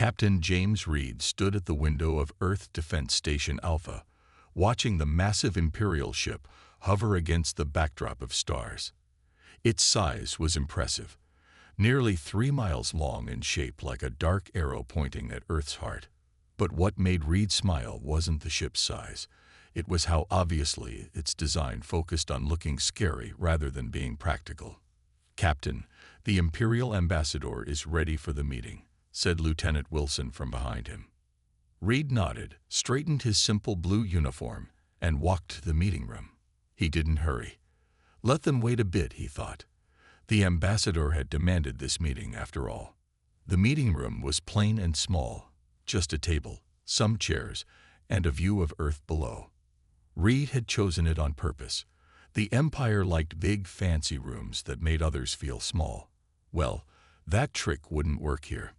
Captain James Reed stood at the window of Earth Defense Station Alpha, watching the massive Imperial ship hover against the backdrop of stars. Its size was impressive, nearly 3 miles long and shaped like a dark arrow pointing at Earth's heart. But what made Reed smile wasn't the ship's size. It was how obviously its design focused on looking scary rather than being practical. "Captain, the Imperial Ambassador is ready for the meeting," said Lieutenant Wilson from behind him. Reed nodded, straightened his simple blue uniform, and walked to the meeting room. He didn't hurry. Let them wait a bit, he thought. The ambassador had demanded this meeting, after all. The meeting room was plain and small, just a table, some chairs, and a view of Earth below. Reed had chosen it on purpose. The Empire liked big, fancy rooms that made others feel small. Well, that trick wouldn't work here.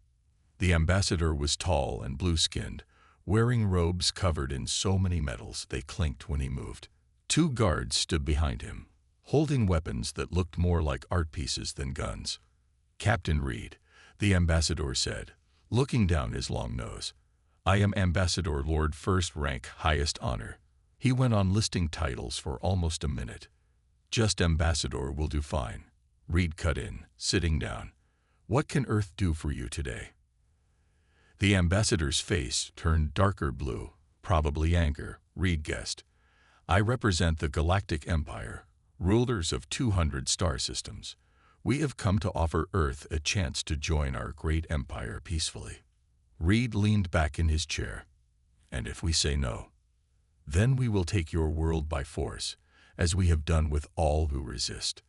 The ambassador was tall and blue-skinned, wearing robes covered in so many metals they clinked when he moved. 2 guards stood behind him, holding weapons that looked more like art pieces than guns. "Captain Reed," the ambassador said, looking down his long nose. "I am Ambassador Lord First Rank, highest honor." He went on listing titles for almost a minute. "Just ambassador will do fine." Reed cut in, sitting down. "What can Earth do for you today?" The ambassador's face turned darker blue, probably anger, Reed guessed. "I represent the Galactic Empire, rulers of 200 star systems. We have come to offer Earth a chance to join our great empire peacefully." Reed leaned back in his chair. "And if we say no, then we will take your world by force, as we have done with all who resist."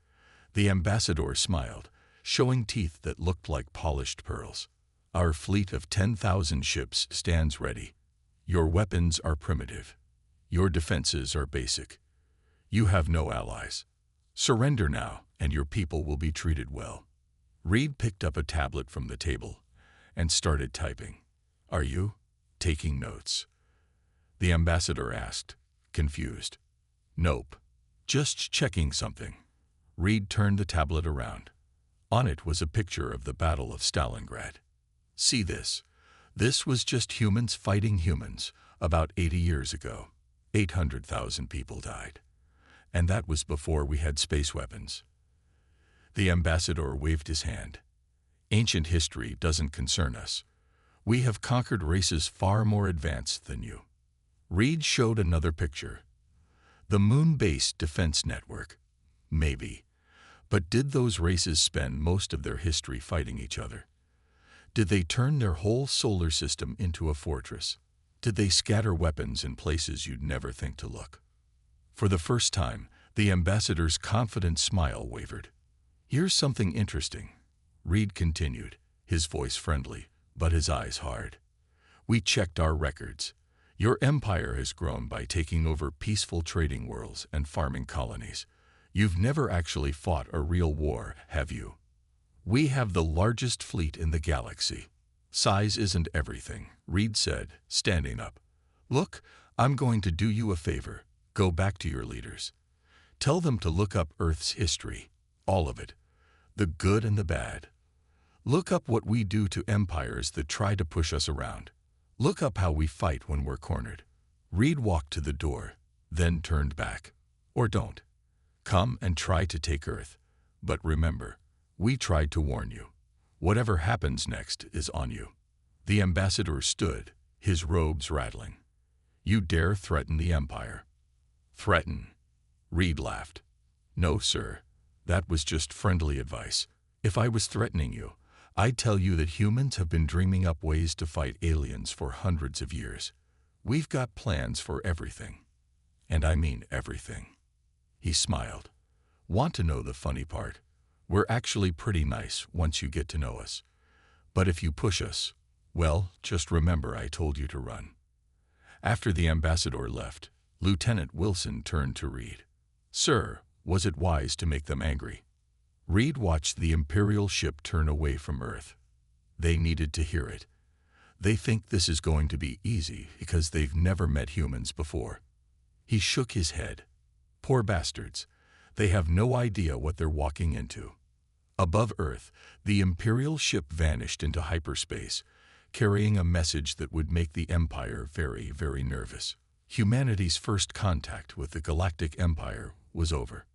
The ambassador smiled, showing teeth that looked like polished pearls. "Our fleet of 10,000 ships stands ready. Your weapons are primitive. Your defenses are basic. You have no allies. Surrender now, and your people will be treated well." Reed picked up a tablet from the table and started typing. "Are you taking notes?" the ambassador asked, confused. "Nope. Just checking something." Reed turned the tablet around. On it was a picture of the Battle of Stalingrad. "See this? This was just humans fighting humans about 80 years ago. 800,000 people died. And that was before we had space weapons." The ambassador waved his hand. "Ancient history doesn't concern us. We have conquered races far more advanced than you." Reed showed another picture. "The moon-based defense network. Maybe. But did those races spend most of their history fighting each other? Did they turn their whole solar system into a fortress? Did they scatter weapons in places you'd never think to look?" For the first time, the ambassador's confident smile wavered. "Here's something interesting," Reed continued, his voice friendly, but his eyes hard. "We checked our records. Your empire has grown by taking over peaceful trading worlds and farming colonies. You've never actually fought a real war, have you? We have the largest fleet in the galaxy." "Size isn't everything," Reed said, standing up. "Look, I'm going to do you a favor. Go back to your leaders. Tell them to look up Earth's history, all of it, the good and the bad. Look up what we do to empires that try to push us around. Look up how we fight when we're cornered." Reed walked to the door, then turned back. "Or don't. Come and try to take Earth. But remember, we tried to warn you. Whatever happens next is on you." The ambassador stood, his robes rattling. "You dare threaten the Empire?" "Threaten?" Reed laughed. "No, sir. That was just friendly advice. If I was threatening you, I'd tell you that humans have been dreaming up ways to fight aliens for hundreds of years. We've got plans for everything. And I mean everything." He smiled. "Want to know the funny part? We're actually pretty nice once you get to know us. But if you push us, well, just remember I told you to run." After the ambassador left, Lieutenant Wilson turned to Reed. "Sir, was it wise to make them angry?" Reed watched the Imperial ship turn away from Earth. They needed to hear it. They think this is going to be easy because they've never met humans before. He shook his head. Poor bastards. They have no idea what they're walking into. Above Earth, the Imperial ship vanished into hyperspace, carrying a message that would make the Empire very, very nervous. Humanity's first contact with the Galactic Empire was over.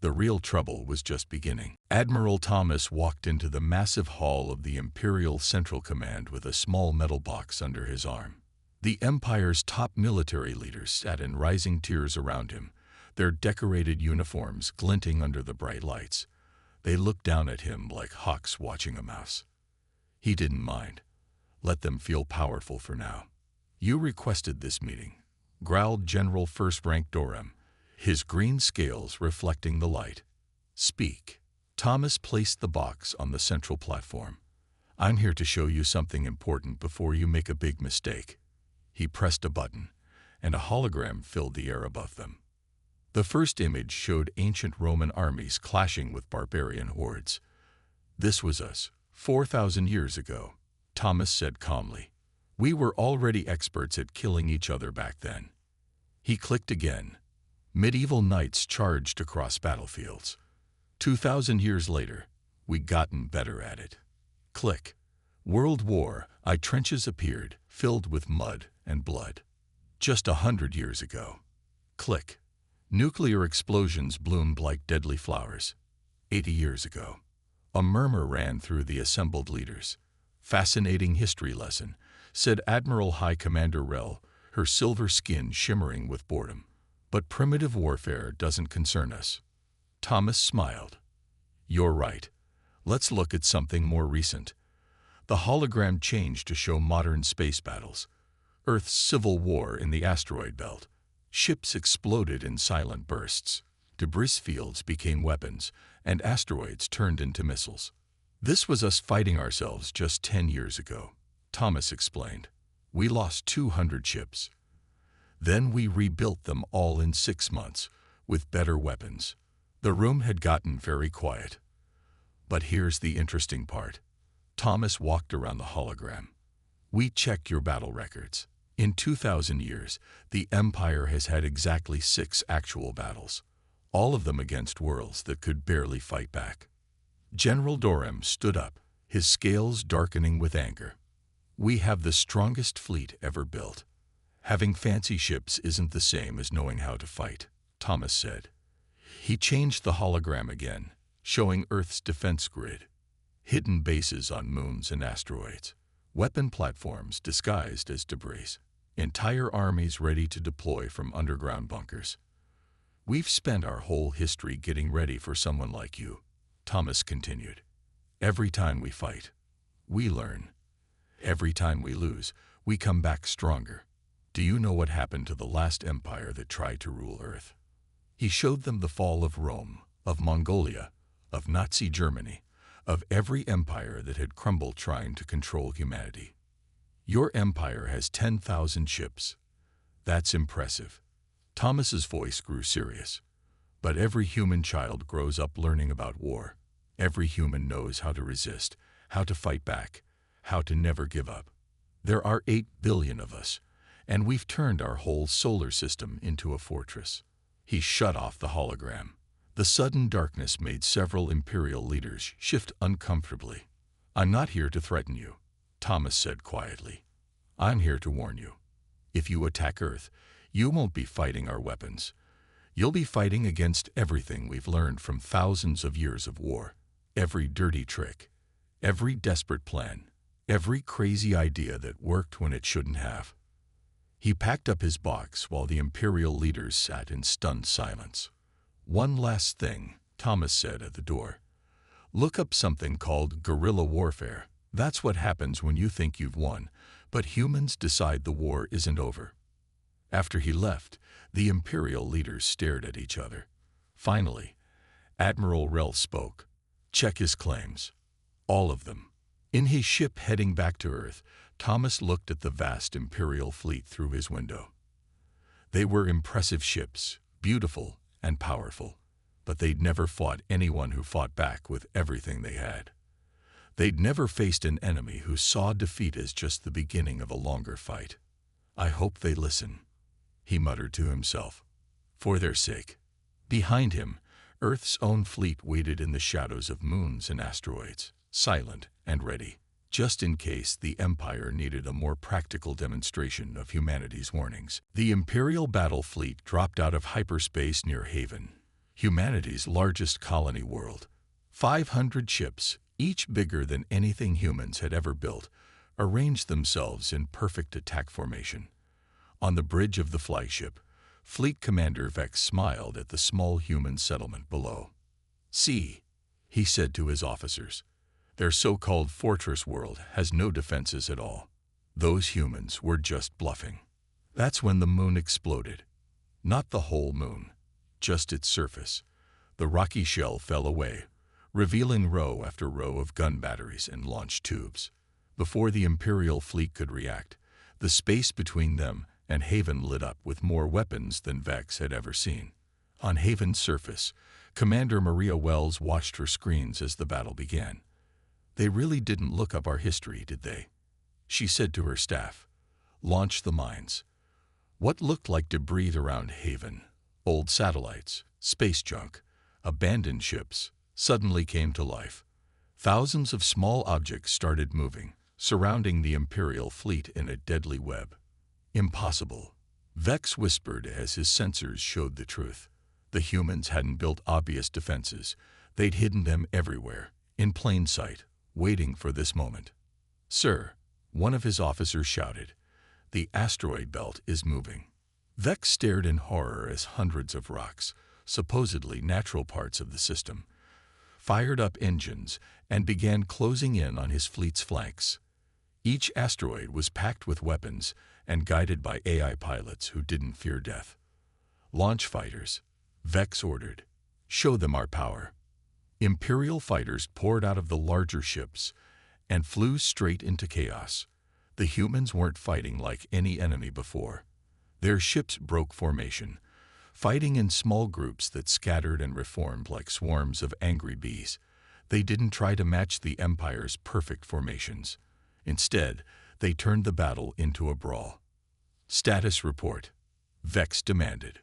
The real trouble was just beginning. Admiral Thomas walked into the massive hall of the Imperial Central Command with a small metal box under his arm. The Empire's top military leaders sat in rising tiers around him, their decorated uniforms glinting under the bright lights. They looked down at him like hawks watching a mouse. He didn't mind. Let them feel powerful for now. "You requested this meeting," growled General First Rank Dorem, his green scales reflecting the light. "Speak." Thomas placed the box on the central platform. "I'm here to show you something important before you make a big mistake." He pressed a button, and a hologram filled the air above them. The first image showed ancient Roman armies clashing with barbarian hordes. "This was us, 4,000 years ago," Thomas said calmly. "We were already experts at killing each other back then." He clicked again. Medieval knights charged across battlefields. 2,000 years later, we'd gotten better at it. Click. World War I trenches appeared, filled with mud and blood. Just 100 years ago. Click. Nuclear explosions bloomed like deadly flowers. 80 years ago. A murmur ran through the assembled leaders. "Fascinating history lesson," said Admiral High Commander Rel, her silver skin shimmering with boredom. "But primitive warfare doesn't concern us." Thomas smiled. "You're right. Let's look at something more recent." The hologram changed to show modern space battles. Earth's civil war in the asteroid belt. Ships exploded in silent bursts. Debris fields became weapons, and asteroids turned into missiles. "This was us fighting ourselves just 10 years ago," Thomas explained. "We lost 200 ships. Then we rebuilt them all in 6 months, with better weapons." The room had gotten very quiet. "But here's the interesting part." Thomas walked around the hologram. "We checked your battle records. In 2,000 years, the Empire has had exactly 6 actual battles, all of them against worlds that could barely fight back." General Dorem stood up, his scales darkening with anger. "We have the strongest fleet ever built. Having fancy ships isn't the same as knowing how to fight," Thomas said. He changed the hologram again, showing Earth's defense grid. Hidden bases on moons and asteroids. Weapon platforms disguised as debris. Entire armies ready to deploy from underground bunkers. "We've spent our whole history getting ready for someone like you," Thomas continued. "Every time we fight, we learn. Every time we lose, we come back stronger. Do you know what happened to the last empire that tried to rule Earth?" He showed them the fall of Rome, of Mongolia, of Nazi Germany, of every empire that had crumbled trying to control humanity. "Your empire has 10,000 ships. That's impressive." Thomas's voice grew serious. "But every human child grows up learning about war. Every human knows how to resist, how to fight back, how to never give up. There are 8 billion of us, and we've turned our whole solar system into a fortress." He shut off the hologram. The sudden darkness made several Imperial leaders shift uncomfortably. "I'm not here to threaten you," Thomas said quietly. "I'm here to warn you. If you attack Earth, you won't be fighting our weapons. You'll be fighting against everything we've learned from thousands of years of war. Every dirty trick, every desperate plan, every crazy idea that worked when it shouldn't have." He packed up his box while the Imperial leaders sat in stunned silence. "One last thing," Thomas said at the door. "Look up something called guerrilla warfare. That's what happens when you think you've won, but humans decide the war isn't over." After he left, the Imperial leaders stared at each other. Finally, Admiral Rel spoke. "Check his claims. All of them." In his ship heading back to Earth, Thomas looked at the vast Imperial fleet through his window. They were impressive ships, beautiful and powerful, but they'd never fought anyone who fought back with everything they had. They'd never faced an enemy who saw defeat as just the beginning of a longer fight. "I hope they listen," he muttered to himself. "For their sake." Behind him, Earth's own fleet waited in the shadows of moons and asteroids, silent and ready. just in case the Empire needed a more practical demonstration of humanity's warnings. The Imperial battle fleet dropped out of hyperspace near Haven, humanity's largest colony world. 500 ships, each bigger than anything humans had ever built, arranged themselves in perfect attack formation. On the bridge of the flagship, Fleet Commander Vex smiled at the small human settlement below. "See," he said to his officers, "their so-called fortress world has no defenses at all. Those humans were just bluffing." That's when the moon exploded. Not the whole moon, just its surface. The rocky shell fell away, revealing row after row of gun batteries and launch tubes. Before the Imperial fleet could react, the space between them and Haven lit up with more weapons than Vex had ever seen. On Haven's surface, Commander Maria Wells watched her screens as the battle began. "They really didn't look up our history, did they?" she said to her staff. "Launch the mines." What looked like debris around Haven, old satellites, space junk, abandoned ships, suddenly came to life. Thousands of small objects started moving, surrounding the Imperial fleet in a deadly web. "Impossible," Vex whispered as his sensors showed the truth. The humans hadn't built obvious defenses. They'd hidden them everywhere, in plain sight, waiting for this moment. "Sir," one of his officers shouted, "the asteroid belt is moving." Vex stared in horror as hundreds of rocks, supposedly natural parts of the system, fired up engines and began closing in on his fleet's flanks. Each asteroid was packed with weapons and guided by AI pilots who didn't fear death. "Launch fighters," Vex ordered. "Show them our power." Imperial fighters poured out of the larger ships and flew straight into chaos. The humans weren't fighting like any enemy before. Their ships broke formation, fighting in small groups that scattered and reformed like swarms of angry bees. They didn't try to match the Empire's perfect formations. Instead, they turned the battle into a brawl. "Status report," Vex demanded.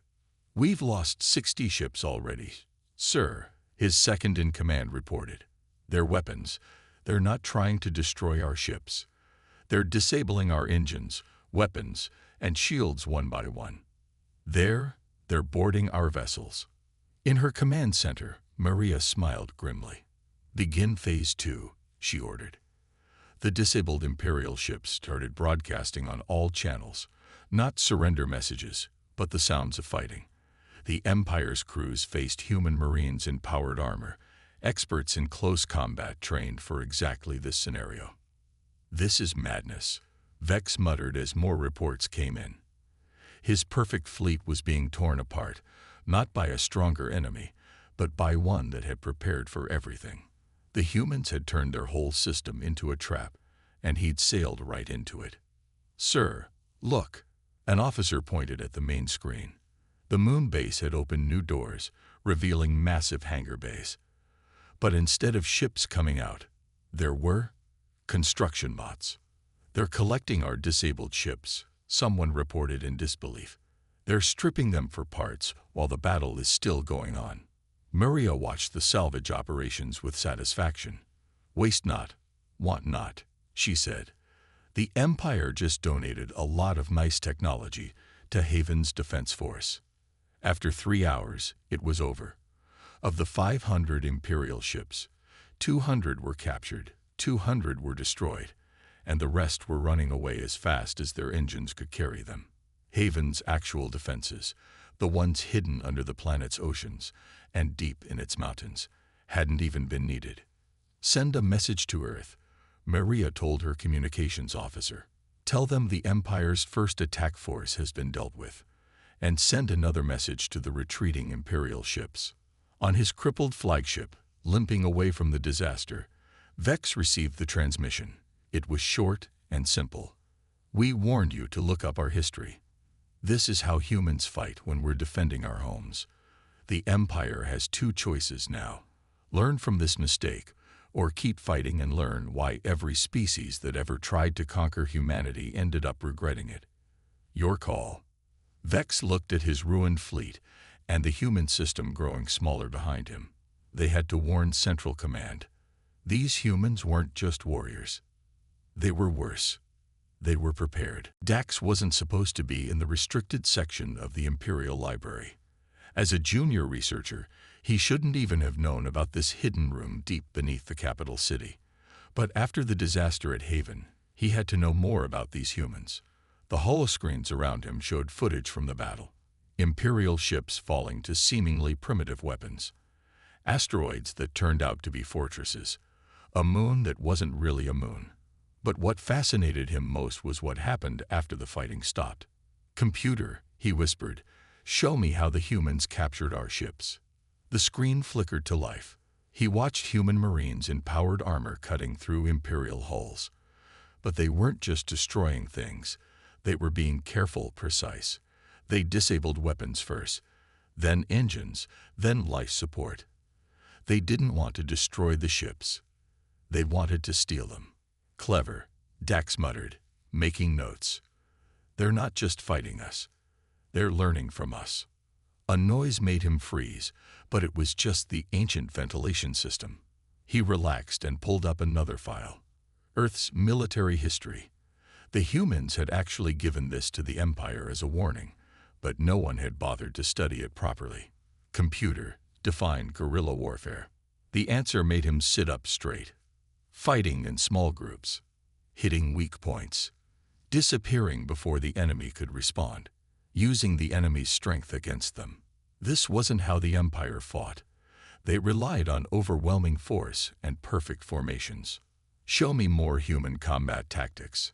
"We've lost 60 ships already, sir," his second-in-command reported. "Their weapons, they're not trying to destroy our ships. They're disabling our engines, weapons, and shields one by one. They're boarding our vessels." In her command center, Maria smiled grimly. "Begin Phase 2, she ordered. The disabled Imperial ships started broadcasting on all channels, not surrender messages, but the sounds of fighting. The Empire's crews faced human Marines in powered armor, experts in close combat trained for exactly this scenario. "This is madness," Vex muttered as more reports came in. His perfect fleet was being torn apart, not by a stronger enemy, but by one that had prepared for everything. The humans had turned their whole system into a trap, and he'd sailed right into it. "Sir, look," an officer pointed at the main screen. The moon base had opened new doors, revealing massive hangar bays. But instead of ships coming out, there were construction bots. "They're collecting our disabled ships," someone reported in disbelief. "They're stripping them for parts while the battle is still going on." Maria watched the salvage operations with satisfaction. "Waste not, want not," she said. "The Empire just donated a lot of nice technology to Haven's defense force." After 3 hours, it was over. Of the 500 Imperial ships, 200 were captured, 200 were destroyed, and the rest were running away as fast as their engines could carry them. Haven's actual defenses, the ones hidden under the planet's oceans and deep in its mountains, hadn't even been needed. "Send a message to Earth," Maria told her communications officer. "Tell them the Empire's first attack force has been dealt with, and send another message to the retreating Imperial ships." On his crippled flagship, limping away from the disaster, Vex received the transmission. It was short and simple. "We warned you to look up our history. This is how humans fight when we're defending our homes. The Empire has 2 choices now. Learn from this mistake, or keep fighting and learn why every species that ever tried to conquer humanity ended up regretting it. Your call." Vex looked at his ruined fleet and the human system growing smaller behind him. They had to warn Central Command. These humans weren't just warriors. They were worse. They were prepared. Dax wasn't supposed to be in the restricted section of the Imperial Library. As a junior researcher, he shouldn't even have known about this hidden room deep beneath the capital city. But after the disaster at Haven, he had to know more about these humans. The holoscreens around him showed footage from the battle. Imperial ships falling to seemingly primitive weapons. Asteroids that turned out to be fortresses. A moon that wasn't really a moon. But what fascinated him most was what happened after the fighting stopped. "Computer," he whispered, "show me how the humans captured our ships." The screen flickered to life. He watched human marines in powered armor cutting through Imperial hulls. But they weren't just destroying things. They were being careful, precise. They disabled weapons first, then engines, then life support. They didn't want to destroy the ships. They wanted to steal them. "Clever," Dax muttered, making notes. "They're not just fighting us. They're learning from us." A noise made him freeze, but it was just the ancient ventilation system. He relaxed and pulled up another file. Earth's military history. The humans had actually given this to the Empire as a warning, but no one had bothered to study it properly. "Computer, define guerrilla warfare." The answer made him sit up straight. "Fighting in small groups, hitting weak points, disappearing before the enemy could respond, using the enemy's strength against them." This wasn't how the Empire fought. They relied on overwhelming force and perfect formations. "Show me more human combat tactics."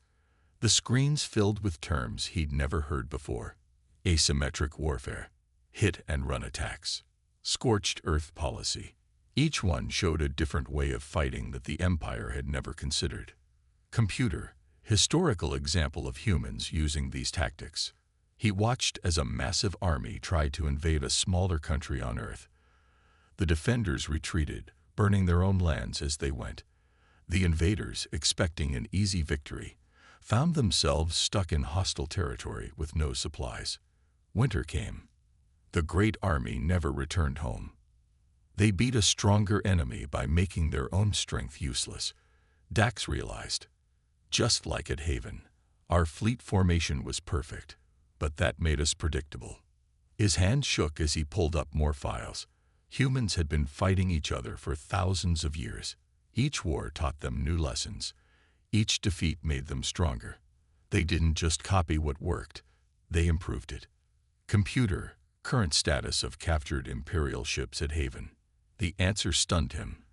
The screens filled with terms he'd never heard before. Asymmetric warfare, hit-and-run attacks, scorched earth policy. Each one showed a different way of fighting that the Empire had never considered. "Computer, historical example of humans using these tactics." He watched as a massive army tried to invade a smaller country on Earth. The defenders retreated, burning their own lands as they went. The invaders, expecting an easy victory, found themselves stuck in hostile territory with no supplies. Winter came. The great army never returned home. They beat a stronger enemy by making their own strength useless. Dax realized. Just like at Haven, our fleet formation was perfect, but that made us predictable. His hand shook as he pulled up more files. Humans had been fighting each other for thousands of years. Each war taught them new lessons. Each defeat made them stronger. They didn't just copy what worked, they improved it. "Computer, current status of captured Imperial ships at Haven." The answer stunned him.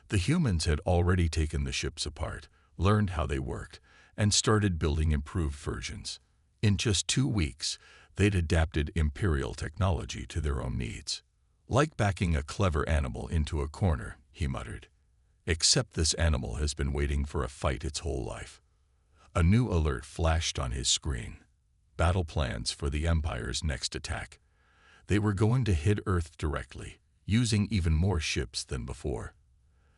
The humans had already taken the ships apart, learned how they worked, and started building improved versions. In just 2 weeks, they'd adapted Imperial technology to their own needs. "Like backing a clever animal into a corner," he muttered. "Except this animal has been waiting for a fight its whole life." A new alert flashed on his screen. Battle plans for the Empire's next attack. They were going to hit Earth directly, using even more ships than before.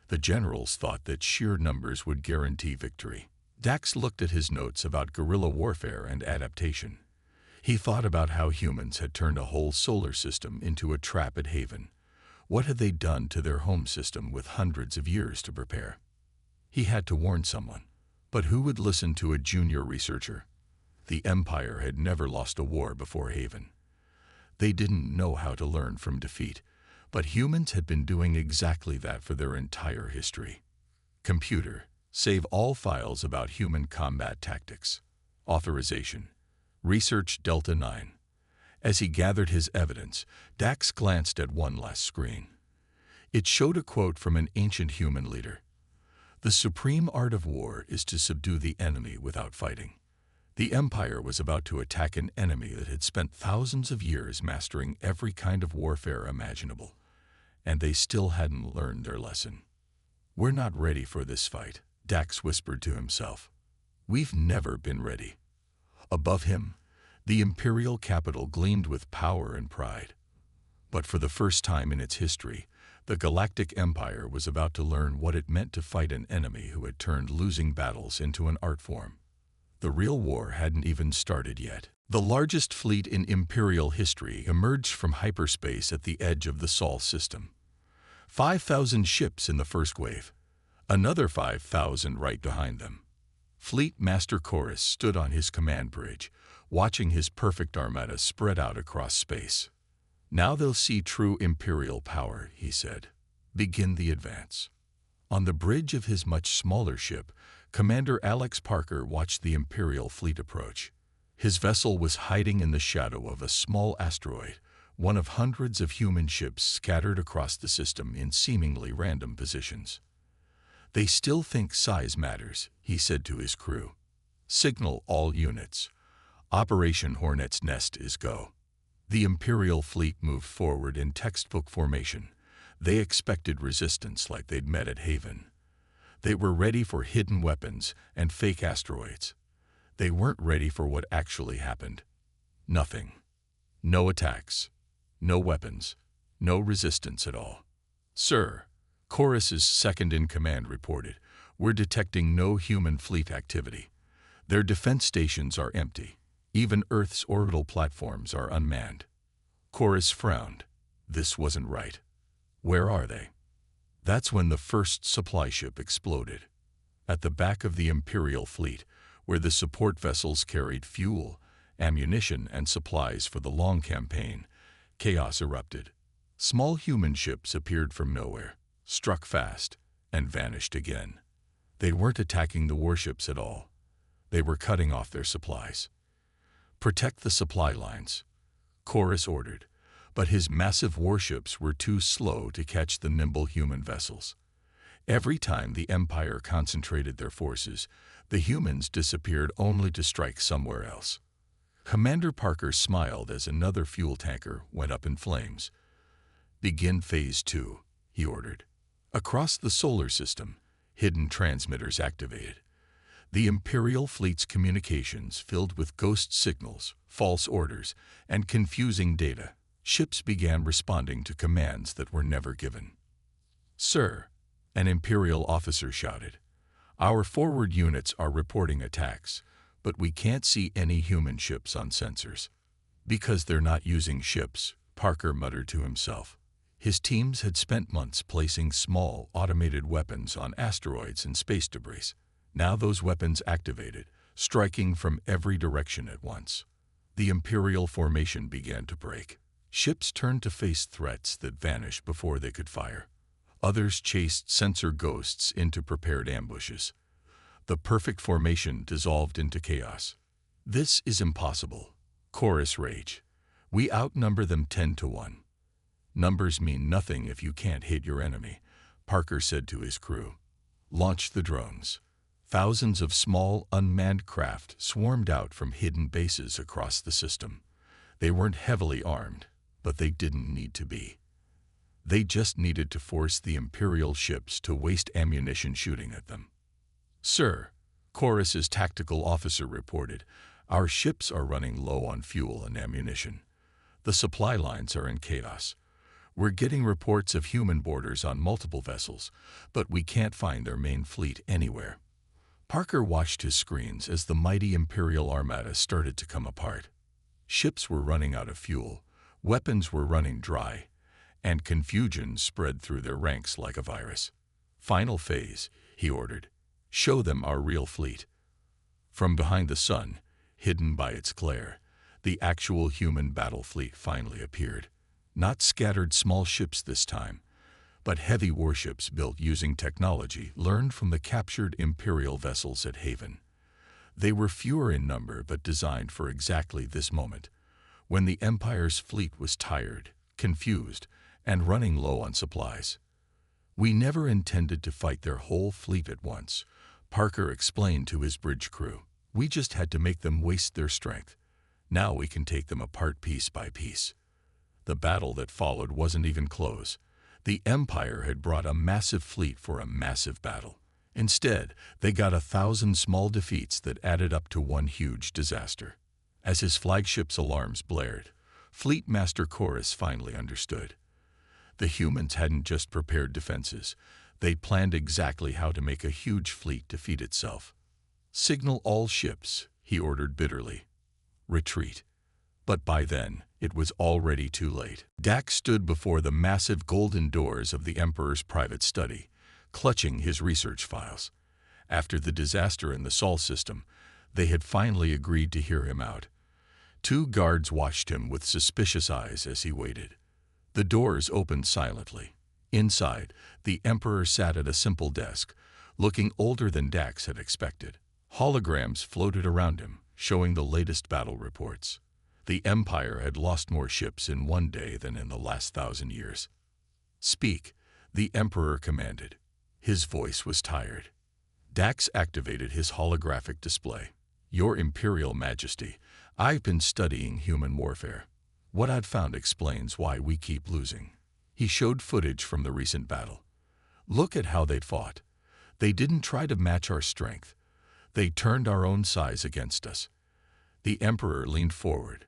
The generals thought that sheer numbers would guarantee victory. Dax looked at his notes about guerrilla warfare and adaptation. He thought about how humans had turned a whole solar system into a trap at Haven. What had they done to their home system with hundreds of years to prepare? He had to warn someone. But who would listen to a junior researcher? The Empire had never lost a war before Haven. They didn't know how to learn from defeat, but humans had been doing exactly that for their entire history. "Computer, save all files about human combat tactics." Authorization. Research Delta 9. As he gathered his evidence, Dax glanced at one last screen. It showed a quote from an ancient human leader. "The supreme art of war is to subdue the enemy without fighting." The Empire was about to attack an enemy that had spent thousands of years mastering every kind of warfare imaginable, and they still hadn't learned their lesson. "We're not ready for this fight," Dax whispered to himself. "We've never been ready." Above him, the Imperial capital gleamed with power and pride. But for the first time in its history, the Galactic Empire was about to learn what it meant to fight an enemy who had turned losing battles into an art form. The real war hadn't even started yet. The largest fleet in Imperial history emerged from hyperspace at the edge of the Sol system. 5,000 ships in the first wave, another 5,000 right behind them. Fleet Master Chorus stood on his command bridge, watching his perfect armada spread out across space. "Now they'll see true Imperial power," he said. "Begin the advance." On the bridge of his much smaller ship, Commander Alex Parker watched the Imperial fleet approach. His vessel was hiding in the shadow of a small asteroid, one of hundreds of human ships scattered across the system in seemingly random positions. "They still think size matters," he said to his crew. "Signal all units. Operation Hornet's Nest is go." The Imperial fleet moved forward in textbook formation. They expected resistance like they'd met at Haven. They were ready for hidden weapons and fake asteroids. They weren't ready for what actually happened. Nothing. No attacks. No weapons. No resistance at all. "Sir," Chorus's second-in-command reported, "we're detecting no human fleet activity. Their defense stations are empty. Even Earth's orbital platforms are unmanned." Chorus frowned. This wasn't right. "Where are they?" That's when the first supply ship exploded. At the back of the Imperial fleet, where the support vessels carried fuel, ammunition, and supplies for the long campaign, chaos erupted. Small human ships appeared from nowhere, struck fast, and vanished again. They weren't attacking the warships at all. They were cutting off their supplies. "Protect the supply lines," Chorus ordered, but his massive warships were too slow to catch the nimble human vessels. Every time the Empire concentrated their forces, the humans disappeared only to strike somewhere else. Commander Parker smiled as another fuel tanker went up in flames. "Begin Phase 2, he ordered. Across the solar system, hidden transmitters activated. The Imperial fleet's communications filled with ghost signals, false orders, and confusing data. Ships began responding to commands that were never given. "Sir," an Imperial officer shouted, "our forward units are reporting attacks, but we can't see any human ships on sensors." "Because they're not using ships," Parker muttered to himself. His teams had spent months placing small, automated weapons on asteroids and space debris. Now those weapons activated, striking from every direction at once. The Imperial formation began to break. Ships turned to face threats that vanished before they could fire. Others chased sensor ghosts into prepared ambushes. The perfect formation dissolved into chaos. "This is impossible," Chorus raged. "We outnumber them 10-1. "Numbers mean nothing if you can't hit your enemy," Parker said to his crew. "Launch the drones." Thousands of small, unmanned craft swarmed out from hidden bases across the system. They weren't heavily armed, but they didn't need to be. They just needed to force the Imperial ships to waste ammunition shooting at them. "Sir," Chorus's tactical officer reported, "our ships are running low on fuel and ammunition. The supply lines are in chaos. We're getting reports of human boarders on multiple vessels, but we can't find their main fleet anywhere." Parker watched his screens as the mighty Imperial armada started to come apart. Ships were running out of fuel, weapons were running dry, and confusion spread through their ranks like a virus. "Final phase," he ordered. "Show them our real fleet." From behind the sun, hidden by its glare, the actual human battle fleet finally appeared. Not scattered small ships this time, but heavy warships built using technology learned from the captured Imperial vessels at Haven. They were fewer in number but designed for exactly this moment, when the Empire's fleet was tired, confused, and running low on supplies. "We never intended to fight their whole fleet at once," Parker explained to his bridge crew. "We just had to make them waste their strength. Now we can take them apart piece by piece." The battle that followed wasn't even close. The Empire had brought a massive fleet for a massive battle. Instead, they got 1,000 small defeats that added up to one huge disaster. As his flagship's alarms blared, Fleet Master Chorus finally understood. The humans hadn't just prepared defenses. They'd planned exactly how to make a huge fleet defeat itself. "Signal all ships," he ordered bitterly. "Retreat." But by then, it was already too late. Dax stood before the massive golden doors of the Emperor's private study, clutching his research files. After the disaster in the Sol system, they had finally agreed to hear him out. Two guards watched him with suspicious eyes as he waited. The doors opened silently. Inside, the Emperor sat at a simple desk, looking older than Dax had expected. Holograms floated around him, showing the latest battle reports. The Empire had lost more ships in one day than in the last 1,000 years. "Speak," the Emperor commanded. His voice was tired. Dax activated his holographic display. "Your Imperial Majesty, I've been studying human warfare. What I've found explains why we keep losing." He showed footage from the recent battle. "Look at how they'd fought. They didn't try to match our strength. They turned our own size against us." The Emperor leaned forward.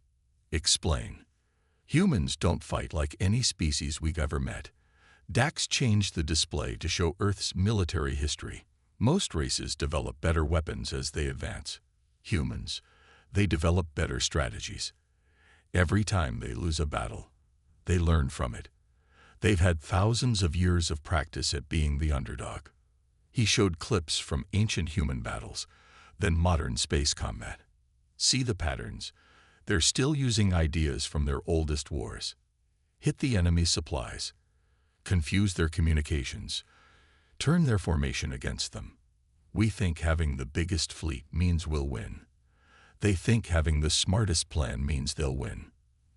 "Explain." "Humans don't fight like any species we've ever met." Dax changed the display to show Earth's military history. Most races develop better weapons as they advance. Humans, they develop better strategies. Every time they lose a battle, they learn from it. They've had thousands of years of practice at being the underdog. He showed clips from ancient human battles, then modern space combat. "See the patterns. They're still using ideas from their oldest wars. Hit the enemy's supplies. Confuse their communications. Turn their formation against them. We think having the biggest fleet means we'll win. They think having the smartest plan means they'll win."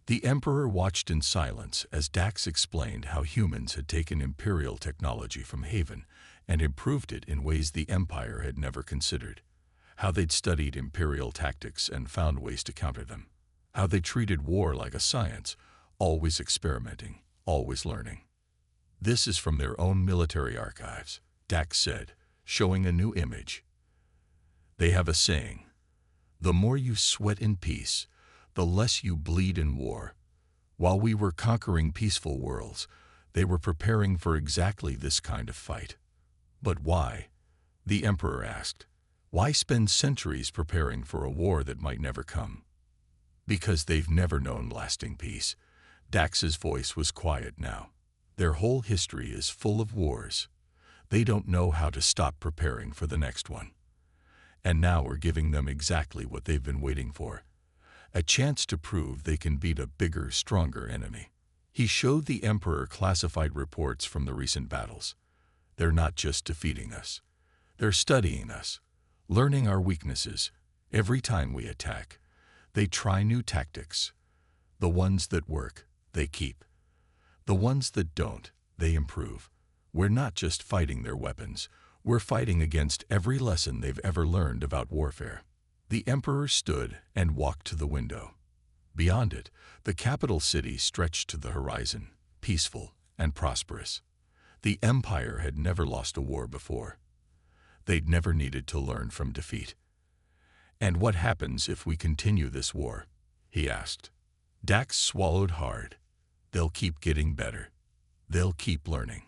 The Emperor watched in silence as Dax explained how humans had taken Imperial technology from Haven and improved it in ways the Empire had never considered. How they'd studied Imperial tactics and found ways to counter them. How they treated war like a science, always experimenting, always learning. "This is from their own military archives," Dax said, showing a new image. "They have a saying, 'The more you sweat in peace, the less you bleed in war.' While we were conquering peaceful worlds, they were preparing for exactly this kind of fight." "But why?" the Emperor asked. "Why spend centuries preparing for a war that might never come?" "Because they've never known lasting peace." Dax's voice was quiet now. "Their whole history is full of wars. They don't know how to stop preparing for the next one. And now we're giving them exactly what they've been waiting for. A chance to prove they can beat a bigger, stronger enemy." He showed the Emperor classified reports from the recent battles. "They're not just defeating us. They're studying us, learning our weaknesses. Every time we attack, they try new tactics. The ones that work, they keep. The ones that don't, they improve. We're not just fighting their weapons. We're fighting against every lesson they've ever learned about warfare." The Emperor stood and walked to the window. Beyond it, the capital city stretched to the horizon, peaceful and prosperous. The Empire had never lost a war before. They'd never needed to learn from defeat. "And what happens if we continue this war?" he asked. Dax swallowed hard. "They'll keep getting better. They'll keep learning.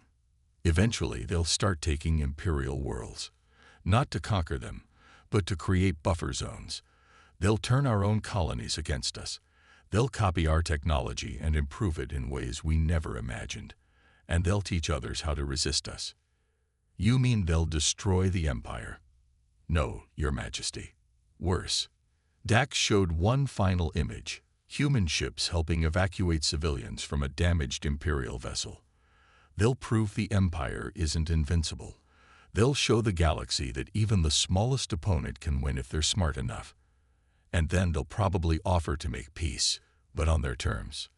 Eventually, they'll start taking Imperial worlds, not to conquer them, but to create buffer zones. They'll turn our own colonies against us. They'll copy our technology and improve it in ways we never imagined. And they'll teach others how to resist us." "You mean they'll destroy the Empire?" "No, Your Majesty. Worse." Dax showed one final image. Human ships helping evacuate civilians from a damaged Imperial vessel. "They'll prove the Empire isn't invincible. They'll show the galaxy that even the smallest opponent can win if they're smart enough. And then they'll probably offer to make peace, but on their terms."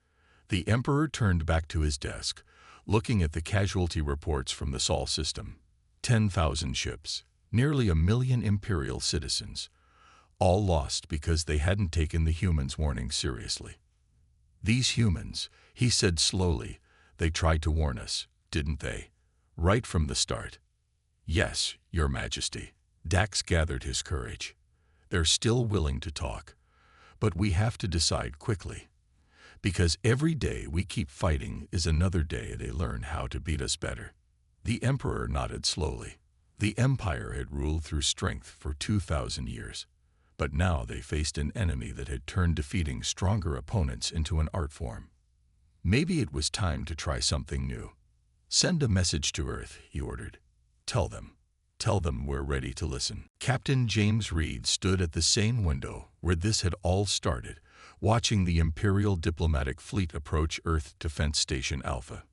The Emperor turned back to his desk, looking at the casualty reports from the Sol system. 10,000 ships, nearly 1,000,000 Imperial citizens, all lost because they hadn't taken the humans' warning seriously. "These humans," he said slowly, "they tried to warn us, didn't they? Right from the start." "Yes, Your Majesty." Dax gathered his courage. "They're still willing to talk. But we have to decide quickly. Because every day we keep fighting is another day they learn how to beat us better." The Emperor nodded slowly. The Empire had ruled through strength for 2,000 years. But now they faced an enemy that had turned defeating stronger opponents into an art form. Maybe it was time to try something new. "Send a message to Earth," he ordered. "Tell them. Tell them we're ready to listen. Captain James Reed stood at the same window where this had all started, watching the Imperial diplomatic fleet approach Earth Defense Station Alpha.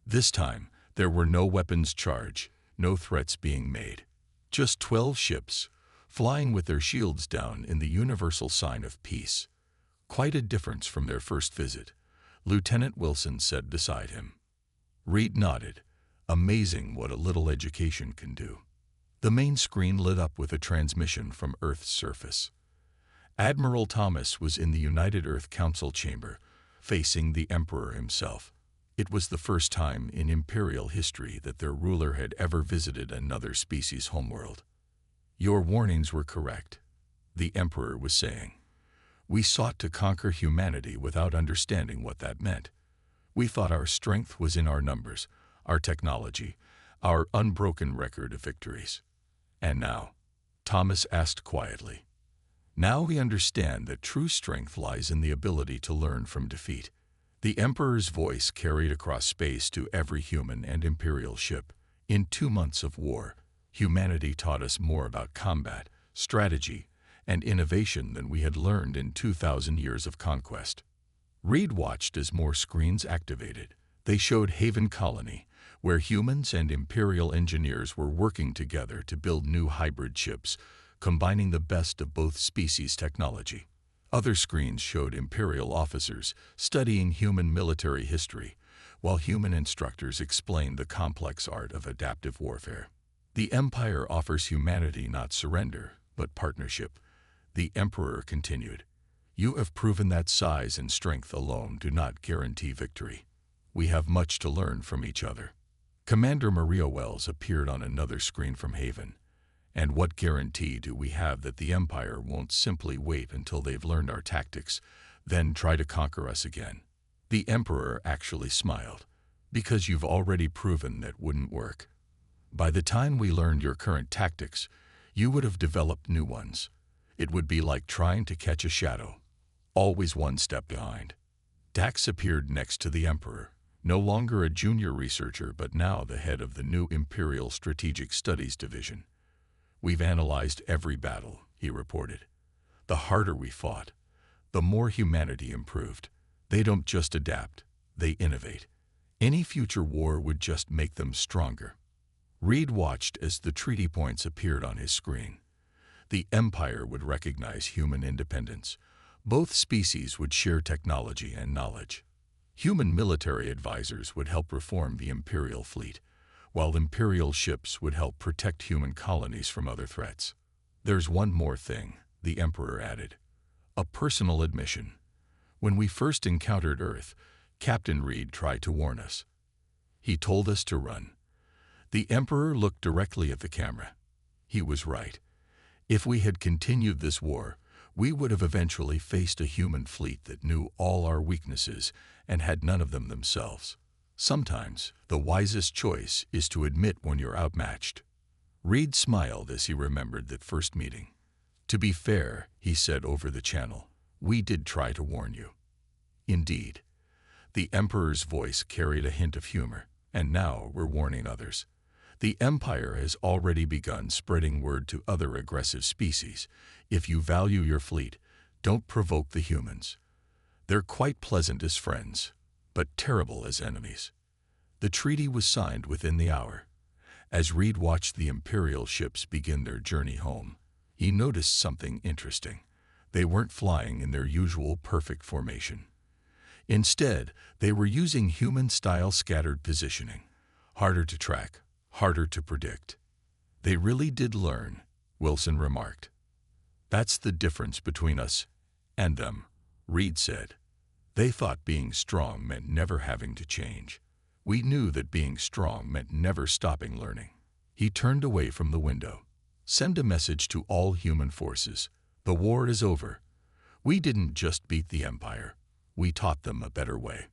This time, there were no weapons charged, no threats being made. Just 12 ships, flying with their shields down in the universal sign of peace. Quite a difference from their first visit, Lieutenant Wilson said beside him. Reed nodded. Amazing what a little education can do. The main screen lit up with a transmission from Earth's surface. Admiral Thomas was in the United Earth Council chamber, facing the Emperor himself. It was the first time in Imperial history that their ruler had ever visited another species' homeworld. Your warnings were correct, the Emperor was saying. We sought to conquer humanity without understanding what that meant. We thought our strength was in our numbers, our technology, our unbroken record of victories. And now, Thomas asked quietly, now we understand that true strength lies in the ability to learn from defeat. The Emperor's voice carried across space to every human and Imperial ship. In 2 months of war, humanity taught us more about combat, strategy, and innovation than we had learned in 2,000 years of conquest. Reed watched as more screens activated. They showed Haven Colony, where humans and Imperial engineers were working together to build new hybrid ships, combining the best of both species' technology. Other screens showed Imperial officers studying human military history, while human instructors explained the complex art of adaptive warfare. The Empire offers humanity not surrender, but partnership, the Emperor continued. You have proven that size and strength alone do not guarantee victory. We have much to learn from each other. Commander Maria Wells appeared on another screen from Haven. And what guarantee do we have that the Empire won't simply wait until they've learned our tactics, then try to conquer us again? The Emperor actually smiled. Because you've already proven that wouldn't work. By the time we learned your current tactics, you would have developed new ones. It would be like trying to catch a shadow, always one step behind. Dax appeared next to the Emperor, no longer a junior researcher but now the head of the new Imperial Strategic Studies Division. We've analyzed every battle, he reported. The harder we fought, the more humanity improved. They don't just adapt, they innovate. Any future war would just make them stronger. Reed watched as the treaty points appeared on his screen. The Empire would recognize human independence. Both species would share technology and knowledge. Human military advisors would help reform the Imperial fleet, while Imperial ships would help protect human colonies from other threats. There's one more thing, the Emperor added. A personal admission. When we first encountered Earth, Captain Reed tried to warn us. He told us to run. The Emperor looked directly at the camera. He was right. If we had continued this war, we would have eventually faced a human fleet that knew all our weaknesses and had none of them themselves. Sometimes, the wisest choice is to admit when you're outmatched. Reed smiled as he remembered that first meeting. To be fair, he said over the channel, we did try to warn you. Indeed. The Emperor's voice carried a hint of humor, and now we're warning others. The Empire has already begun spreading word to other aggressive species. If you value your fleet, don't provoke the humans. They're quite pleasant as friends, but terrible as enemies. The treaty was signed within the hour. As Reed watched the Imperial ships begin their journey home, he noticed something interesting. They weren't flying in their usual perfect formation. Instead, they were using human-style scattered positioning. Harder to track, harder to predict. They really did learn, Wilson remarked. That's the difference between us and them, Reed said. They thought being strong meant never having to change. We knew that being strong meant never stopping learning. He turned away from the window. Send a message to all human forces. The war is over. We didn't just beat the Empire. We taught them a better way.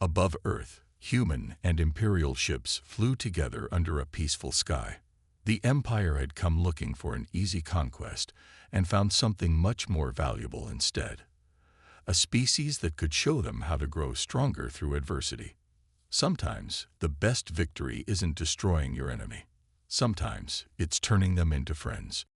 Above Earth, human and Imperial ships flew together under a peaceful sky. The Empire had come looking for an easy conquest and found something much more valuable instead. A species that could show them how to grow stronger through adversity. Sometimes, the best victory isn't destroying your enemy. Sometimes it's turning them into friends.